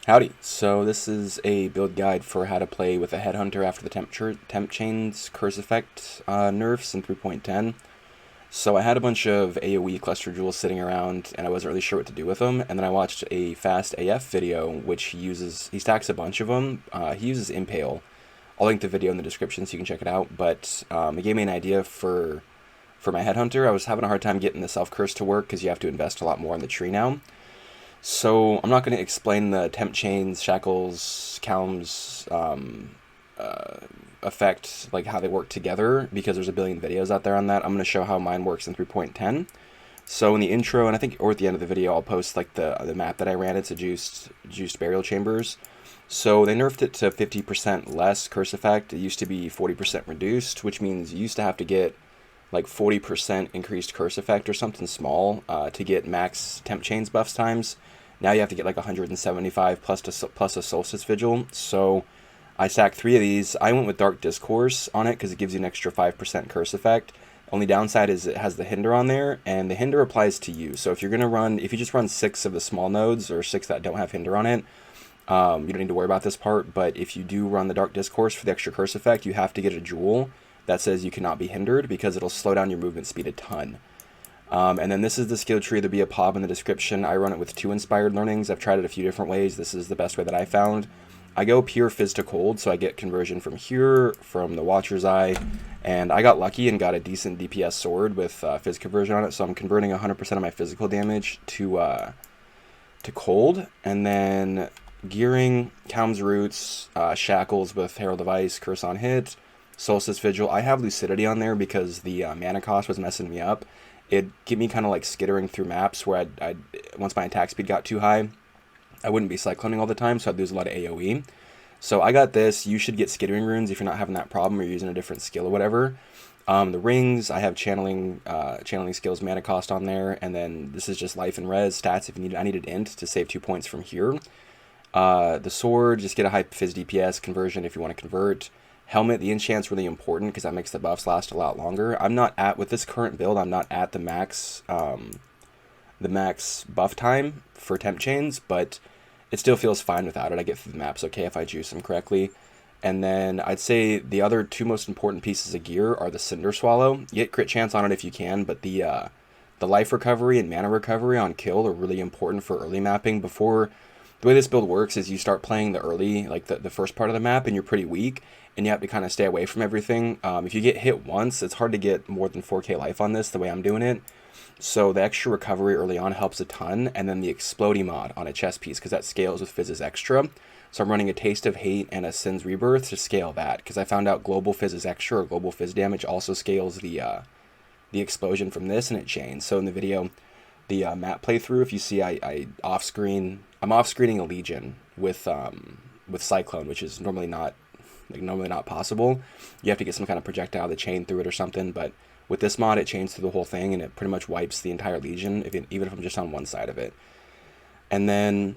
Howdy. So this is a build guide for how to play with a Headhunter after the temp chains curse effect nerfs in 3.10. So I had a bunch of AoE cluster jewels sitting around and I wasn't really sure what to do with them, and then I watched a Fast AF video which he stacks a bunch of them. He uses Impale. I'll link the video in the description so you can check it out, but it gave me an idea for my Headhunter. I was having a hard time getting the self-curse to work because you have to invest a lot more in the tree now. So I'm not going to explain the temp chains, shackles, calms effect, like how they work together, because there's a billion videos out there on that. I'm going to show how mine works in 3.10. So in the intro, and I think or at the end of the video, I'll post like the map that I ran. It's a juiced burial chambers. So they nerfed it to 50% less curse effect. It used to be 40% reduced, which means you used to have to get like 40% increased curse effect or something small to get max temp chains buffs times. Now you have to get like 175 plus a solstice vigil. So I stacked 3 of these. I went with Dark Discourse on it because it gives you an extra 5% curse effect. Only downside is it has the hinder on there, and the hinder applies to you. So if you just run 6 of the small nodes or 6 that don't have hinder on it, you don't need to worry about this part. But if you do run the Dark Discourse for the extra curse effect, you have to get a jewel that says you cannot be hindered, because it'll slow down your movement speed a ton. And then this is the skill tree. There'll be a POB in the description. I run it with 2 inspired learnings. I've tried it a few different ways. This is the best way that I found. I go pure Fizz to Cold, so I get conversion from here, from the Watcher's Eye, and I got lucky and got a decent DPS sword with Fizz conversion on it, so I'm converting 100% of my physical damage to Cold, and then gearing, Calm's Roots, Shackles with Herald of Ice, Curse on Hit, Solstice Vigil. I have Lucidity on there because the mana cost was messing me up. It'd get me kind of like skittering through maps where I'd once my attack speed got too high, I wouldn't be cycloning all the time, so I'd lose a lot of AoE. So I got this. You should get skittering runes if you're not having that problem or you're using a different skill or whatever. The rings, I have channeling skills mana cost on there, and then this is just life and res stats if you need. I needed int to save 2 points from here. The sword, just get a high Fizz DPS conversion if you want to convert. Helmet, the enchant's really important because that makes the buffs last a lot longer. With this current build, I'm not at the max buff time for temp chains, but it still feels fine without it. I get through the maps okay if I juice them correctly. And then I'd say the other 2 most important pieces of gear are the Cinder Swallow. You get crit chance on it if you can, but the life recovery and mana recovery on kill are really important for early mapping. The way this build works is you start playing the early, like the first part of the map, and you're pretty weak, and you have to kind of stay away from everything. If you get hit once, it's hard to get more than 4k life on this, the way I'm doing it. So the extra recovery early on helps a ton, and then the Explodey mod on a chest piece, because that scales with Fizz's Extra. So I'm running a Taste of Hate and a Sin's Rebirth to scale that, because I found out Global Fizz's Extra or Global Fizz damage also scales the explosion from this, and it chains. So in the video, the map playthrough, if you see I'm off-screening a Legion with Cyclone, which is normally not possible. You have to get some kind of projectile to chain through it or something, but with this mod, it chains through the whole thing, and it pretty much wipes the entire Legion, even if I'm just on one side of it. And then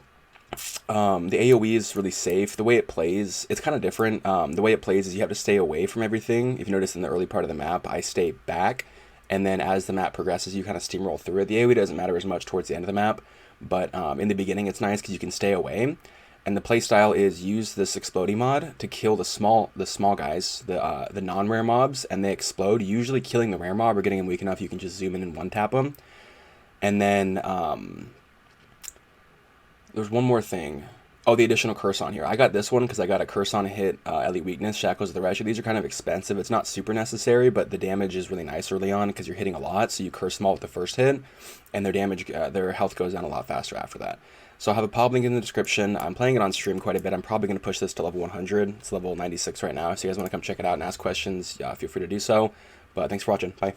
the AoE is really safe. The way it plays, it's kind of different. The way it plays is you have to stay away from everything. If you notice in the early part of the map, I stay back, and then as the map progresses, you kind of steamroll through it. The AoE doesn't matter as much towards the end of the map, but in the beginning, it's nice because you can stay away. And the playstyle is use this Explodey mod to kill the small guys, the non-rare mobs, and they explode, usually killing the rare mob or getting them weak enough you can just zoom in and one-tap them. And then there's one more thing. Oh, the additional curse on here. I got this one because I got a curse on hit, elite weakness, Shackles of the Wretched. These are kind of expensive. It's not super necessary, but the damage is really nice early on because you're hitting a lot, so you curse them all with the first hit, and their health goes down a lot faster after that. So I'll have a POB link in the description. I'm playing it on stream quite a bit. I'm probably going to push this to level 100. It's level 96 right now. So you guys want to come check it out and ask questions, feel free to do so. But thanks for watching. Bye.